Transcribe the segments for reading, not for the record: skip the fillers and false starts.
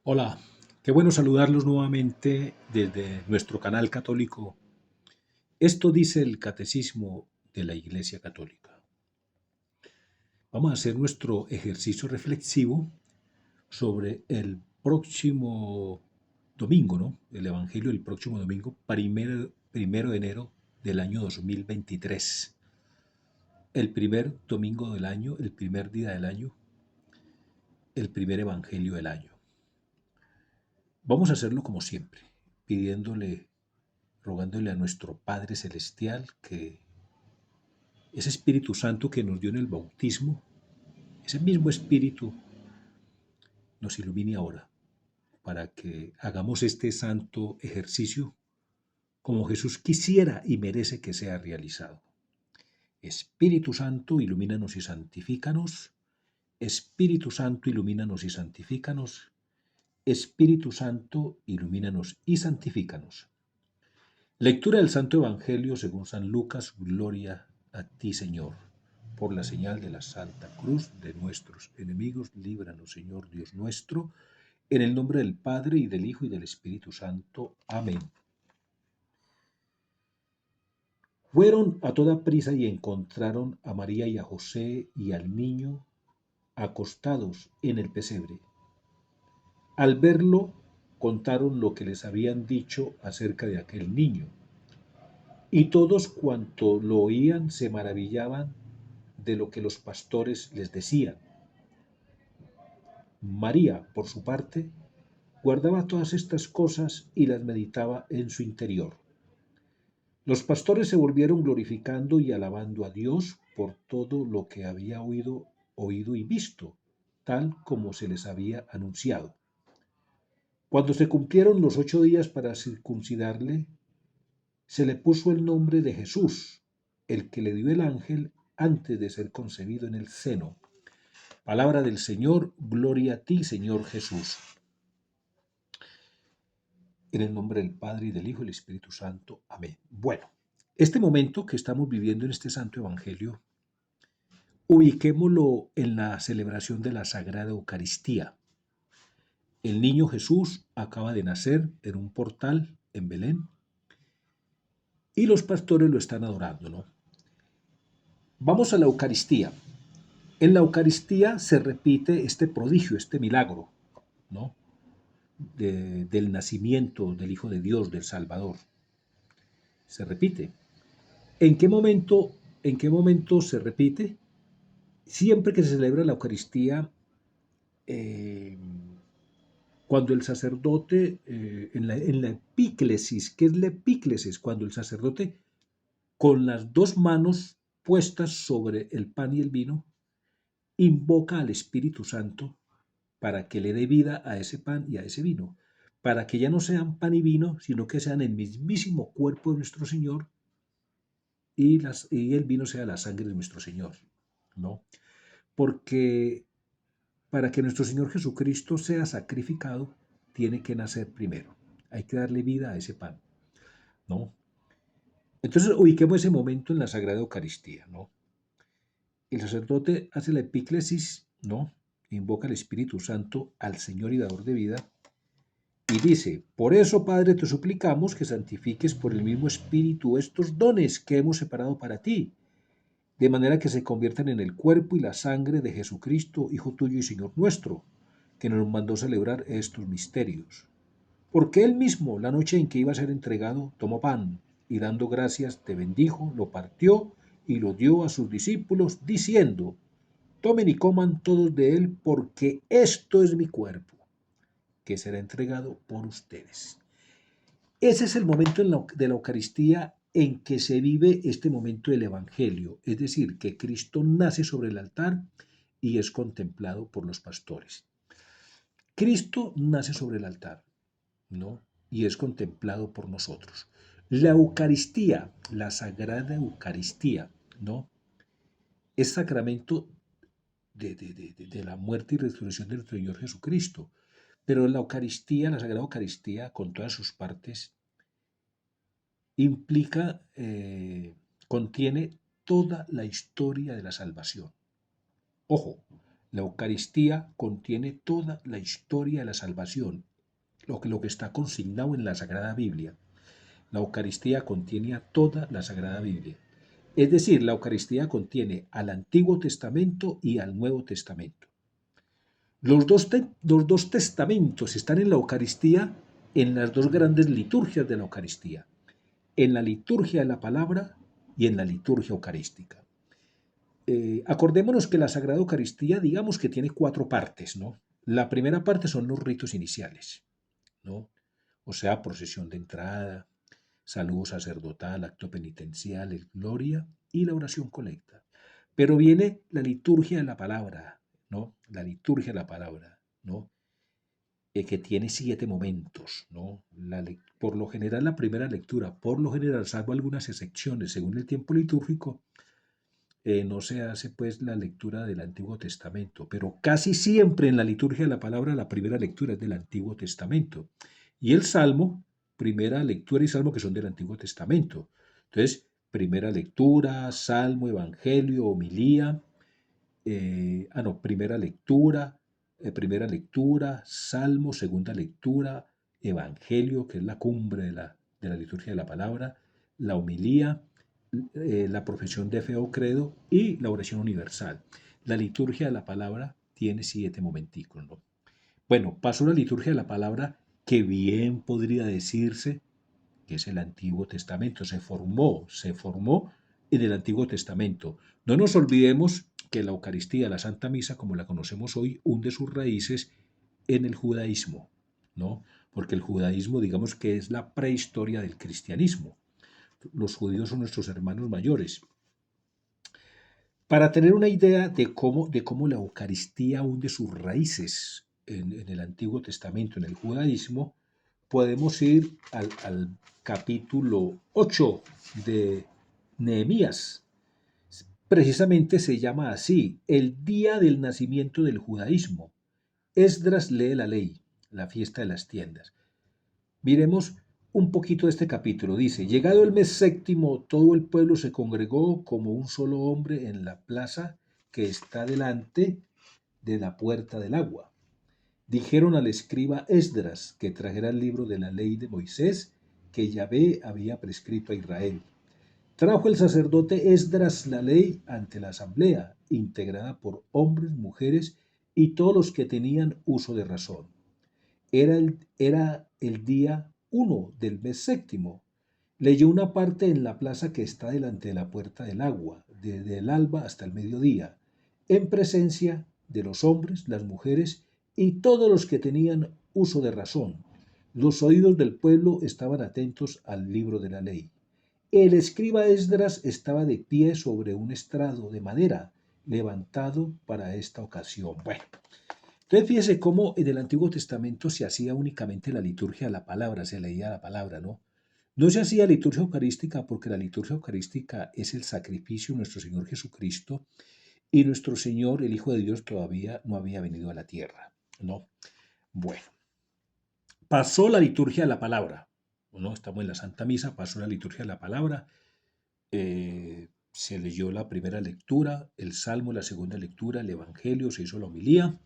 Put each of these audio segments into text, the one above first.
Hola, qué bueno saludarlos nuevamente desde nuestro canal católico. Esto dice el Catecismo de la Iglesia Católica. Vamos a hacer nuestro ejercicio reflexivo sobre el próximo domingo, ¿no? El Evangelio del próximo domingo, primero de enero del año 2023. El primer domingo del año, el primer día del año, el primer Evangelio del año. Vamos a hacerlo como siempre, rogándole a nuestro Padre Celestial que ese Espíritu Santo que nos dio en el bautismo, ese mismo Espíritu nos ilumine ahora para que hagamos este santo ejercicio como Jesús quisiera y merece que sea realizado. Espíritu Santo, ilumínanos y santifícanos. Espíritu Santo, ilumínanos y santifícanos. Espíritu Santo, ilumínanos y santifícanos. Lectura del Santo Evangelio según San Lucas. Gloria a ti, Señor. Por la señal de la Santa Cruz de nuestros enemigos, líbranos, Señor Dios nuestro, en el nombre del Padre, y del Hijo, y del Espíritu Santo. Amén. Fueron a toda prisa y encontraron a María y a José y al niño acostados en el pesebre. Al verlo, contaron lo que les habían dicho acerca de aquel niño. Y todos cuanto lo oían se maravillaban de lo que los pastores les decían. María, por su parte, guardaba todas estas cosas y las meditaba en su interior. Los pastores se volvieron glorificando y alabando a Dios por todo lo que había oído y visto, tal como se les había anunciado. Cuando se cumplieron los 8 días para circuncidarle, se le puso el nombre de Jesús, el que le dio el ángel antes de ser concebido en el seno. Palabra del Señor, gloria a ti, Señor Jesús. En el nombre del Padre, y del Hijo, y del Espíritu Santo. Amén. Bueno, este momento que estamos viviendo en este Santo Evangelio, ubiquémoslo en la celebración de la Sagrada Eucaristía. El niño Jesús acaba de nacer en un portal en Belén y los pastores lo están adorando, ¿no? Vamos a la Eucaristía. En la Eucaristía se repite este prodigio, este milagro, ¿no? Del nacimiento del Hijo de Dios, del Salvador. Se repite. ¿En qué momento se repite? Siempre que se celebra la Eucaristía, eh, cuando el sacerdote, en la epíclesis, ¿qué es la epíclesis? Cuando el sacerdote, con las dos manos puestas sobre el pan y el vino, invoca al Espíritu Santo para que le dé vida a ese pan y a ese vino, para que ya no sean pan y vino, sino que sean el mismísimo cuerpo de nuestro Señor y el vino sea la sangre de nuestro Señor, ¿no? Porque para que nuestro Señor Jesucristo sea sacrificado, tiene que nacer primero. Hay que darle vida a ese pan, ¿no? Entonces ubiquemos ese momento en la Sagrada Eucaristía, ¿no? El sacerdote hace la epíclesis, ¿no? Invoca al Espíritu Santo, al Señor y dador de vida, y dice: por eso, Padre, te suplicamos que santifiques por el mismo Espíritu estos dones que hemos separado para ti, de manera que se conviertan en el cuerpo y la sangre de Jesucristo, Hijo tuyo y Señor nuestro, que nos mandó celebrar estos misterios. Porque él mismo, la noche en que iba a ser entregado, tomó pan y dando gracias te bendijo, lo partió y lo dio a sus discípulos, diciendo: tomen y coman todos de él, porque esto es mi cuerpo, que será entregado por ustedes. Ese es el momento de la Eucaristía en que se vive este momento del Evangelio, es decir, que Cristo nace sobre el altar y es contemplado por los pastores. Cristo nace sobre el altar, ¿no? Y es contemplado por nosotros. La Eucaristía, la Sagrada Eucaristía, ¿no? Es sacramento de la muerte y resurrección del Señor Jesucristo. Pero la Eucaristía, la Sagrada Eucaristía, con todas sus partes, implica, contiene toda la historia de la salvación. Ojo, La Eucaristía contiene toda la historia de la salvación, lo que está consignado en la Sagrada Biblia. La Eucaristía contiene a toda la Sagrada Biblia. Es decir, la Eucaristía contiene al Antiguo Testamento y al Nuevo Testamento. Los dos testamentos están en la Eucaristía, en las dos grandes liturgias de la Eucaristía, en la liturgia de la palabra y en la liturgia eucarística. Acordémonos que la Sagrada Eucaristía, digamos que tiene cuatro partes, ¿no? La primera parte son los ritos iniciales, ¿no? O sea, procesión de entrada, saludo sacerdotal, acto penitencial, el gloria y la oración colecta. Pero viene la liturgia de la palabra, ¿no? La liturgia de la palabra, ¿no? Que tiene 7 momentos, ¿no? Por lo general, la primera lectura, por lo general, salvo algunas excepciones, según el tiempo litúrgico, no se hace pues la lectura del Antiguo Testamento, pero casi siempre en la liturgia de la palabra la primera lectura es del Antiguo Testamento. Y el Salmo, primera lectura y Salmo que son del Antiguo Testamento. Entonces, primera lectura, Salmo, Evangelio, homilía, primera lectura, Salmo, segunda lectura, Evangelio, que es la cumbre de la liturgia de la palabra, la homilía, la profesión de fe o credo y la oración universal. La liturgia de la palabra tiene 7 momenticos, ¿no? Bueno, pasó la liturgia de la palabra que bien podría decirse que es el Antiguo Testamento. Se formó en el Antiguo Testamento. No nos olvidemos que la Eucaristía, la Santa Misa, como la conocemos hoy, hunde sus raíces en el judaísmo, ¿no? Porque el judaísmo, digamos que es la prehistoria del cristianismo. Los judíos son nuestros hermanos mayores. Para tener una idea de cómo la Eucaristía hunde sus raíces en el Antiguo Testamento, en el judaísmo, podemos ir al capítulo 8 de Nehemías. Precisamente se llama así, el día del nacimiento del judaísmo. Esdras lee la ley, la fiesta de las tiendas. Miremos un poquito de este capítulo. Dice, llegado el mes séptimo, todo el pueblo se congregó como un solo hombre en la plaza que está delante de la puerta del agua. Dijeron al escriba Esdras que trajera el libro de la ley de Moisés que Yahvé había prescrito a Israel. Trajo el sacerdote Esdras la ley ante la asamblea, integrada por hombres, mujeres y todos los que tenían uso de razón. Era el día 1 del mes séptimo. Leyó una parte en la plaza que está delante de la puerta del agua, desde el alba hasta el mediodía, en presencia de los hombres, las mujeres y todos los que tenían uso de razón. Los oídos del pueblo estaban atentos al libro de la ley. El escriba Esdras estaba de pie sobre un estrado de madera, levantado para esta ocasión. Bueno, entonces fíjese cómo en el Antiguo Testamento se hacía únicamente la liturgia de la palabra, se leía la palabra, ¿no? No se hacía liturgia eucarística porque la liturgia eucarística es el sacrificio de nuestro Señor Jesucristo y nuestro Señor, el Hijo de Dios, todavía no había venido a la tierra, ¿no? Bueno, pasó la liturgia de la palabra, ¿no? Estamos en la Santa Misa, pasó la liturgia de la palabra, se leyó la primera lectura, el Salmo, la segunda lectura, el Evangelio, se hizo la homilía,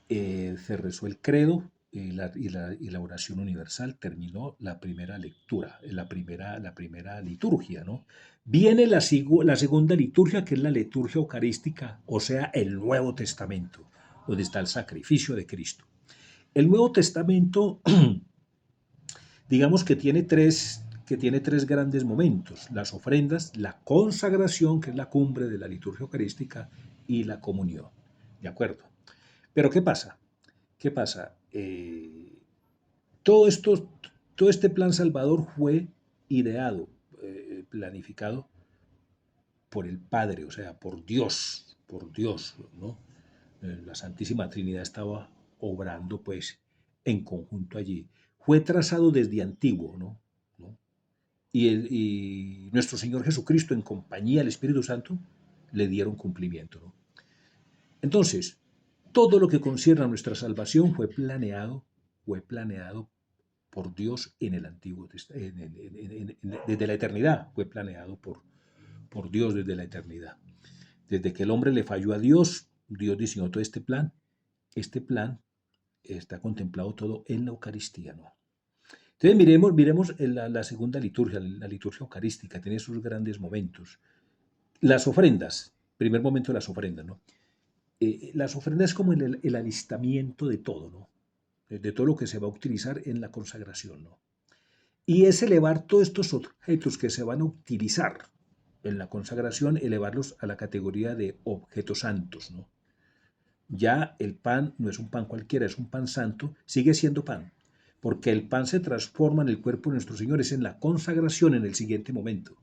se rezó el credo y la oración universal, terminó la primera lectura, la primera liturgia, ¿no? Viene la segunda liturgia, que es la liturgia eucarística, o sea, el Nuevo Testamento, donde está el sacrificio de Cristo. El Nuevo Testamento, digamos que tiene tres grandes momentos: las ofrendas, la consagración, que es la cumbre de la liturgia eucarística, y la comunión. ¿De acuerdo? Pero ¿qué pasa? ¿Qué pasa? Todo esto, todo este plan salvador fue ideado, planificado por el Padre, o sea, por Dios, ¿no? La Santísima Trinidad estaba obrando, pues, en conjunto allí. Fue trazado desde antiguo, ¿no? ¿No? Y nuestro Señor Jesucristo, en compañía del Espíritu Santo, le dieron cumplimiento, ¿no? Entonces, todo lo que concierne a nuestra salvación fue planeado por Dios en el Antiguo desde la eternidad, fue planeado por Dios desde la eternidad. Desde que el hombre le falló a Dios, Dios diseñó todo este plan. Este plan está contemplado todo en la Eucaristía, ¿no? Entonces miremos la segunda liturgia, la liturgia eucarística, tiene sus grandes momentos. Las ofrendas, primer momento de las ofrendas, ¿no? Las ofrendas es como el alistamiento de todo, ¿no? De todo lo que se va a utilizar en la consagración, ¿no? Y es elevar todos estos objetos que se van a utilizar en la consagración, elevarlos a la categoría de objetos santos, ¿no? Ya el pan no es un pan cualquiera, es un pan santo, sigue siendo pan, porque el pan se transforma en el cuerpo de nuestro Señor, es en la consagración en el siguiente momento.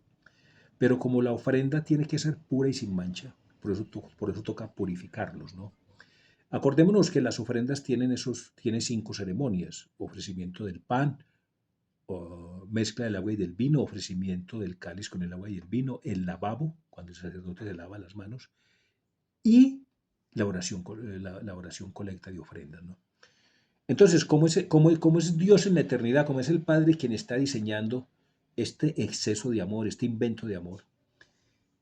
Pero como la ofrenda tiene que ser pura y sin mancha, por eso toca purificarlos, ¿no? Acordémonos que las ofrendas tienen 5 ceremonias: ofrecimiento del pan, o mezcla del agua y del vino, ofrecimiento del cáliz con el agua y el vino, el lavabo, cuando el sacerdote se lava las manos, y la oración colecta de ofrendas, ¿no? Entonces, ¿cómo es Dios en la eternidad? ¿Cómo es el Padre quien está diseñando este exceso de amor, este invento de amor?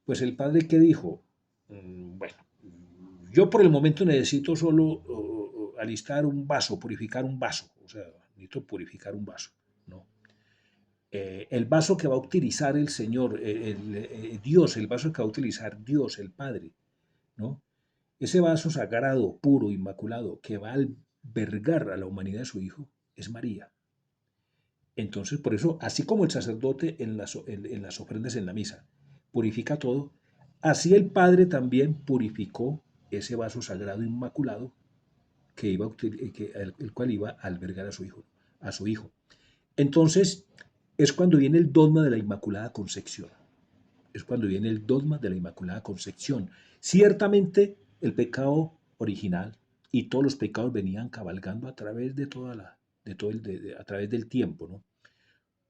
Pues el Padre, ¿qué dijo? Bueno, yo por el momento necesito solo alistar un vaso, purificar un vaso. O sea, necesito purificar un vaso, ¿no? El vaso que va a utilizar el Señor, Dios, el vaso que va a utilizar Dios, el Padre, ¿no? Ese vaso sagrado, puro, inmaculado, que va a albergar a la humanidad de su Hijo, es María. Entonces, por eso, así como el sacerdote en las ofrendas en la misa purifica todo, así el Padre también purificó ese vaso sagrado inmaculado el cual iba a albergar a su Hijo, a su Hijo. Entonces, es cuando viene el dogma de la Inmaculada Concepción. Es cuando viene el dogma de la Inmaculada Concepción. Ciertamente, el pecado original y todos los pecados venían cabalgando a través de a través del tiempo, ¿no?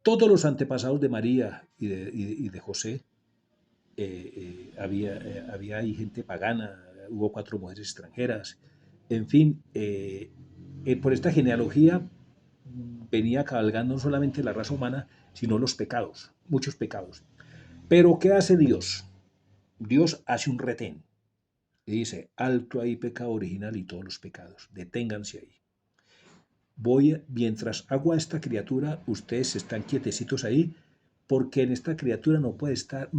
Todos los antepasados de María y de José, había ahí gente pagana, hubo 4 mujeres extranjeras, en fin, por esta genealogía venía cabalgando no solamente la raza humana, sino los pecados, muchos pecados. Pero ¿qué hace Dios? Dios hace un retén y dice: alto ahí pecado original y todos los pecados, deténganse ahí. Mientras hago a esta criatura, ustedes están quietecitos ahí, porque en esta criatura no puede estar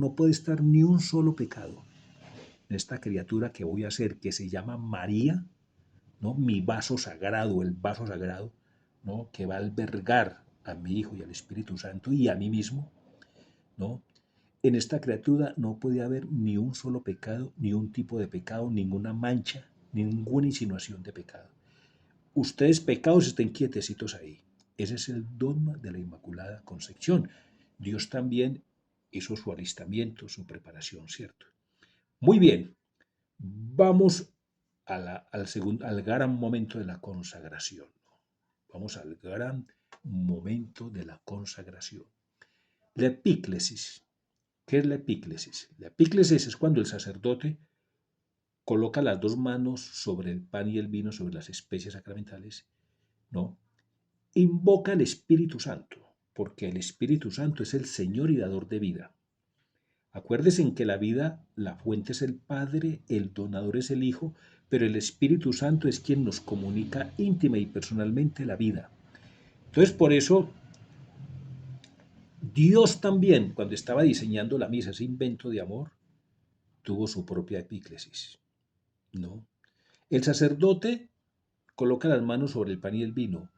ni un solo pecado. En esta criatura que voy a hacer, que se llama María, ¿no? Mi vaso sagrado, el vaso sagrado, ¿no? Que va a albergar a mi Hijo y al Espíritu Santo y a mí mismo, ¿no? En esta criatura no puede haber ni un solo pecado, ni un tipo de pecado, ninguna mancha, ninguna insinuación de pecado. Ustedes pecados estén quietecitos ahí. Ese es el dogma de la Inmaculada Concepción. Dios también hizo su alistamiento, su preparación, ¿cierto? Muy bien, vamos al gran momento de la consagración. Vamos al gran momento de la consagración. La epíclesis. ¿Qué es la epíclesis? La epíclesis es cuando el sacerdote coloca las 2 manos sobre el pan y el vino, sobre las especies sacramentales, ¿no? Invoca al Espíritu Santo, porque el Espíritu Santo es el Señor y dador de vida. Acuérdense en que la vida, la fuente es el Padre, el donador es el Hijo, pero el Espíritu Santo es quien nos comunica íntima y personalmente la vida. Entonces, por eso, Dios también, cuando estaba diseñando la misa, ese invento de amor, tuvo su propia epíclesis, ¿no? El sacerdote coloca las manos sobre el pan y el vino.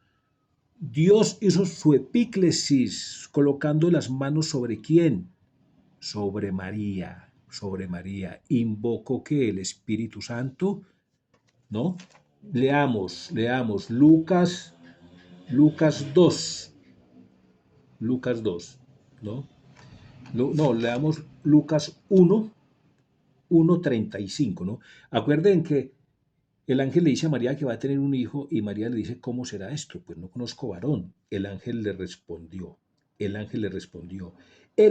Dios hizo su epíclesis colocando las manos sobre ¿quién? Sobre María, sobre María. Invocó que el Espíritu Santo, ¿no? Leamos Lucas 2, Lucas 2, ¿no? No, leamos Lucas 1:35, ¿no? Acuerden que el ángel le dice a María que va a tener un hijo y María le dice: ¿cómo será esto? Pues no conozco varón. El ángel le respondió: el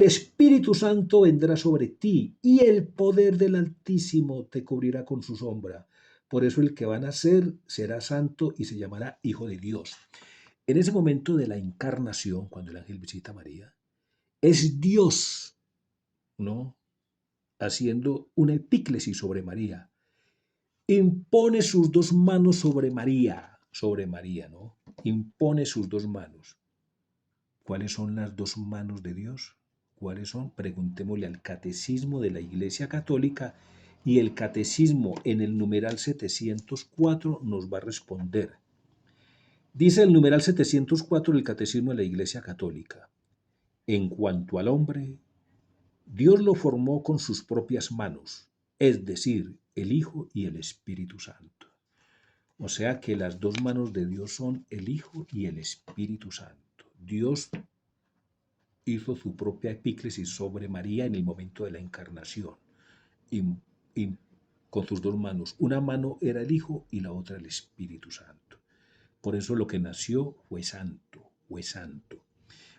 Espíritu Santo vendrá sobre ti y el poder del Altísimo te cubrirá con su sombra. Por eso el que va a nacer será santo y se llamará Hijo de Dios. En ese momento de la encarnación, cuando el ángel visita a María, es Dios, ¿no? Haciendo una epíclesis sobre María. impone sus dos manos sobre María, ¿no? Impone sus dos manos. ¿Cuáles son las dos manos de Dios? ¿Cuáles son? Preguntémosle al Catecismo de la Iglesia Católica y el Catecismo en el numeral 704 nos va a responder. Dice el numeral 704 del Catecismo de la Iglesia Católica: en cuanto al hombre, Dios lo formó con sus propias manos, es decir, el Hijo y el Espíritu Santo. O sea que las dos manos de Dios son el Hijo y el Espíritu Santo. Dios hizo su propia epíclesis sobre María en el momento de la encarnación, y, y con sus dos manos. Una mano era el Hijo y la otra el Espíritu Santo. Por eso lo que nació fue santo, fue santo,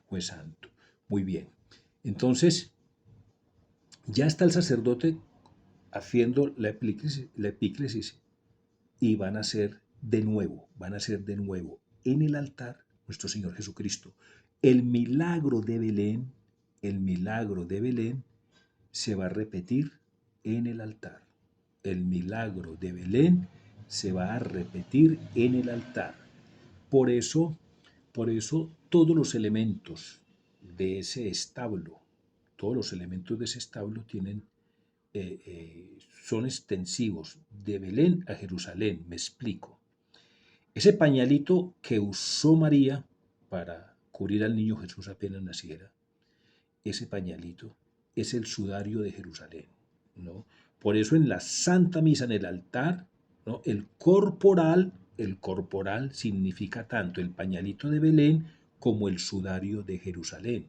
fue santo. Muy bien. Entonces, ya está el sacerdote haciendo la epíclesis y van a ser de nuevo en el altar nuestro Señor Jesucristo. El milagro de Belén, el milagro de Belén se va a repetir en el altar. El milagro de Belén se va a repetir en el altar. Por eso todos los elementos de ese establo, tienen, son extensivos de Belén a Jerusalén. Me explico. Ese pañalito que usó María para cubrir al niño Jesús apenas naciera, ese pañalito es el sudario de Jerusalén, ¿no? Por eso en la Santa Misa, en el altar, ¿no? El corporal significa tanto el pañalito de Belén como el sudario de Jerusalén.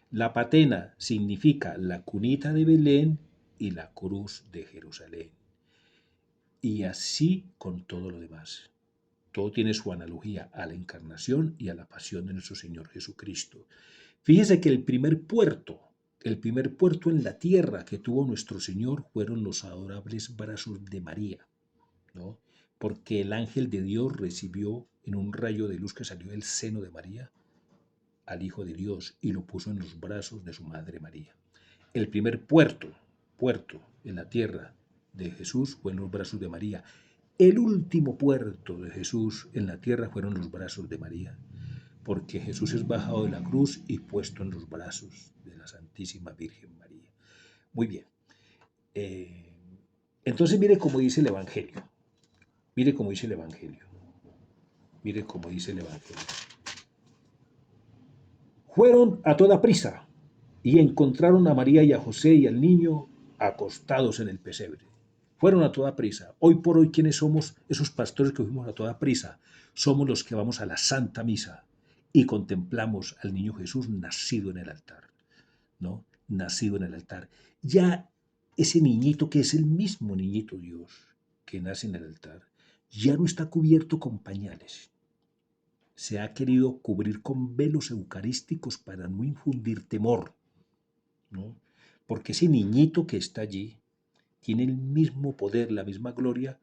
La patena significa la cunita de Belén y la cruz de Jerusalén. Y así con todo lo demás. Todo tiene su analogía a la encarnación y a la pasión de nuestro Señor Jesucristo. Fíjese que el primer puerto en la tierra que tuvo nuestro Señor fueron los adorables brazos de María, ¿no? Porque el ángel de Dios recibió en un rayo de luz que salió del seno de María al Hijo de Dios y lo puso en los brazos de su madre María. El primer puerto en la tierra de Jesús fue en los brazos de María. El último puerto de Jesús en la tierra fueron los brazos de María, porque Jesús es bajado de la cruz y puesto en los brazos de la Santísima Virgen María. Muy bien. Entonces mire cómo dice el Evangelio. Mire cómo dice el Evangelio. Mire cómo dice el Evangelio. Fueron a toda prisa y encontraron a María y a José y al niño acostados en el pesebre. Fueron a toda prisa. Hoy por hoy, ¿quiénes somos esos pastores que fuimos a toda prisa? Somos los que vamos a la Santa Misa y contemplamos al niño Jesús nacido en el altar, ¿no? Nacido en el altar. Ya ese niñito, que es el mismo niñito Dios que nace en el altar, ya no está cubierto con pañales. Se ha querido cubrir con velos eucarísticos para no infundir temor, ¿no? Porque ese niñito que está allí tiene el mismo poder, la misma gloria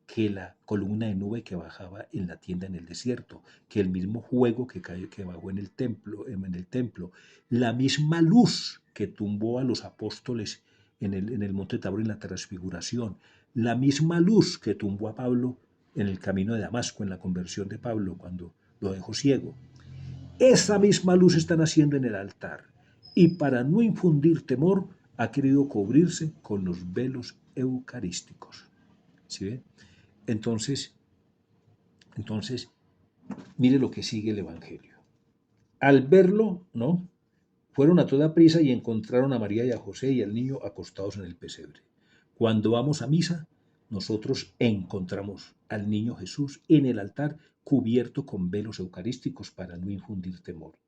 que la columna de nube que bajaba en la tienda en el desierto, que el mismo fuego que cayó, que bajó en el templo, la misma luz que tumbó a los apóstoles en el monte Tabor en la transfiguración, la misma luz que tumbó a Pablo en el camino de Damasco, en la conversión de Pablo cuando lo dejó ciego. Esa misma luz está naciendo en el altar y para no infundir temor ha querido cubrirse con los velos eucarísticos. ¿Sí ve? Entonces, mire lo que sigue el Evangelio. Al verlo, ¿no? Fueron a toda prisa y encontraron a María y a José y al niño acostados en el pesebre. Cuando vamos a misa, nosotros encontramos al niño Jesús en el altar cubierto con velos eucarísticos para no infundir temor.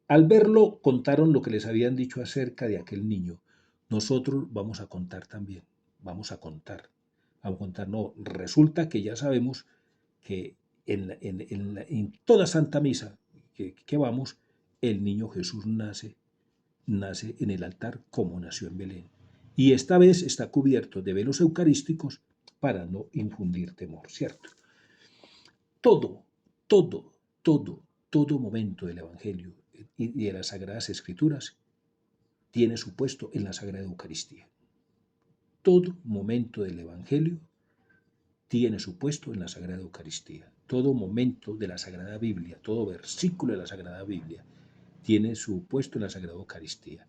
Al verlo, contaron lo que les habían dicho acerca de aquel niño. Nosotros vamos a contar también, vamos a contar. Vamos a contar, no, resulta que ya sabemos que en toda Santa Misa que vamos, el niño Jesús nace en el altar como nació en Belén. Y esta vez está cubierto de velos eucarísticos para no infundir temor, ¿cierto? Todo, todo, todo momento del Evangelio y de las Sagradas Escrituras tiene su puesto en la Sagrada Eucaristía. Todo momento del Evangelio tiene su puesto en la Sagrada Eucaristía. Todo momento de la Sagrada Biblia, todo versículo de la Sagrada Biblia tiene su puesto en la Sagrada Eucaristía.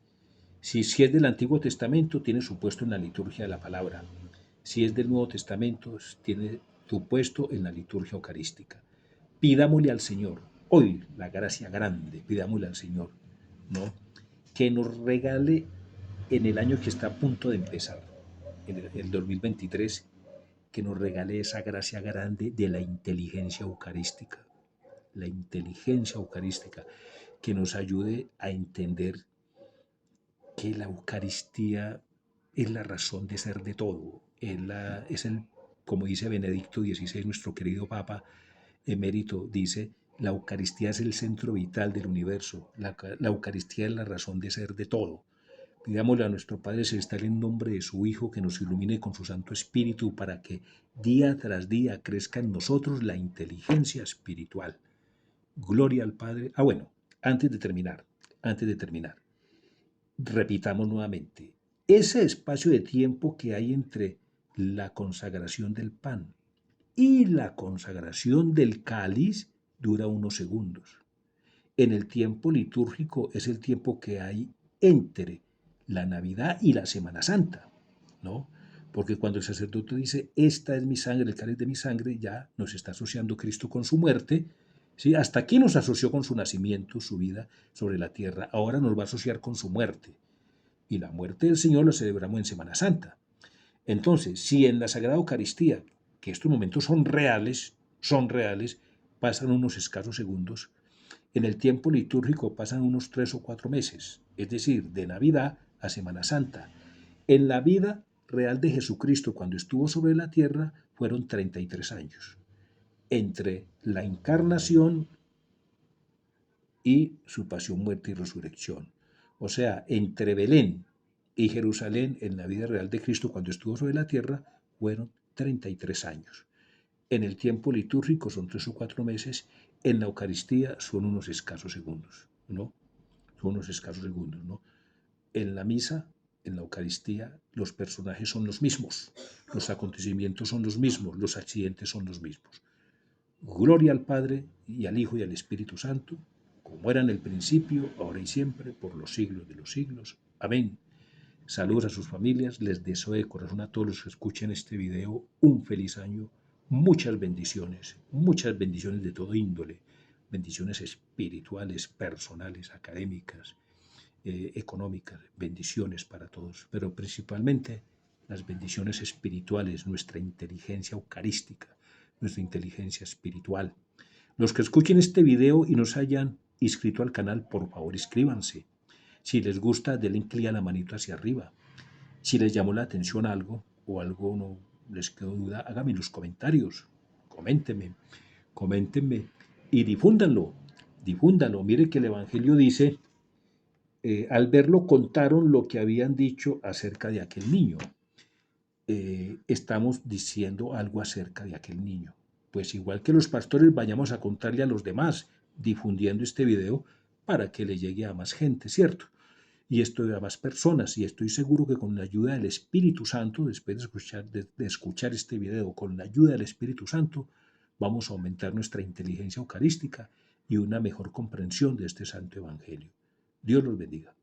Si es del Antiguo Testamento, tiene su puesto en la liturgia de la palabra. Si es del Nuevo Testamento, tiene su puesto en la liturgia eucarística. Pidámosle al Señor, hoy la gracia grande, pidámosle al Señor, ¿no? Que nos regale en el año que está a punto de empezar, en el 2023, que nos regale esa gracia grande de la inteligencia eucarística, la inteligencia eucarística, que nos ayude a entender que la Eucaristía es la razón de ser de todo, como dice Benedicto XVI, nuestro querido Papa emérito, dice, la Eucaristía es el centro vital del universo, la Eucaristía es la razón de ser de todo. Pidámosle a nuestro Padre Celestial en nombre de su Hijo que nos ilumine con su Santo Espíritu para que día tras día crezca en nosotros la inteligencia espiritual. Gloria al Padre. Bueno, antes de terminar, repitamos nuevamente, ese espacio de tiempo que hay entre la consagración del pan y la consagración del cáliz dura unos segundos. En el tiempo litúrgico es el tiempo que hay entre la Navidad y la Semana Santa, ¿no? Porque cuando el sacerdote dice, esta es mi sangre, el cáliz de mi sangre, ya nos está asociando Cristo con su muerte, ¿sí? Hasta aquí nos asoció con su nacimiento, su vida sobre la tierra, ahora nos va a asociar con su muerte. Y la muerte del Señor la celebramos en Semana Santa. Entonces, si en la Sagrada Eucaristía, que estos momentos son reales, pasan unos escasos segundos, en el tiempo litúrgico pasan unos 3 o 4 meses, es decir, de Navidad a Semana Santa. En la vida real de Jesucristo, cuando estuvo sobre la tierra, fueron 33 años. Entre la encarnación y su pasión, muerte y resurrección. O sea, entre Belén y Jerusalén, en la vida real de Cristo, cuando estuvo sobre la tierra, fueron 33 años. En el tiempo litúrgico son 3 o 4 meses, en la Eucaristía son unos escasos segundos, ¿no? Son unos escasos segundos, ¿no? En la misa, en la Eucaristía, los personajes son los mismos, los acontecimientos son los mismos, los accidentes son los mismos. Gloria al Padre y al Hijo y al Espíritu Santo, como era en el principio, ahora y siempre, por los siglos de los siglos. Amén. Saludos a sus familias, les deseo de corazón a todos los que escuchen este video un feliz año, muchas bendiciones de todo índole, bendiciones espirituales, personales, académicas, económicas, bendiciones para todos, pero principalmente las bendiciones espirituales, nuestra inteligencia eucarística, nuestra inteligencia espiritual. Los que escuchen este video y no se hayan inscrito al canal, por favor inscríbanse. Si les gusta, denle clic a la manito hacia arriba. Si les llamó la atención algo o algo no les quedó duda, háganme en los comentarios. Coméntenme y difúndanlo. Mire que el Evangelio dice, al verlo contaron lo que habían dicho acerca de aquel niño. Estamos diciendo algo acerca de aquel niño. Pues igual que los pastores, vayamos a contarle a los demás, difundiendo este video para que le llegue a más gente, ¿cierto? Y esto a más personas, y estoy seguro que con la ayuda del Espíritu Santo, después de escuchar este video, con la ayuda del Espíritu Santo, vamos a aumentar nuestra inteligencia eucarística y una mejor comprensión de este santo evangelio. Dios los bendiga.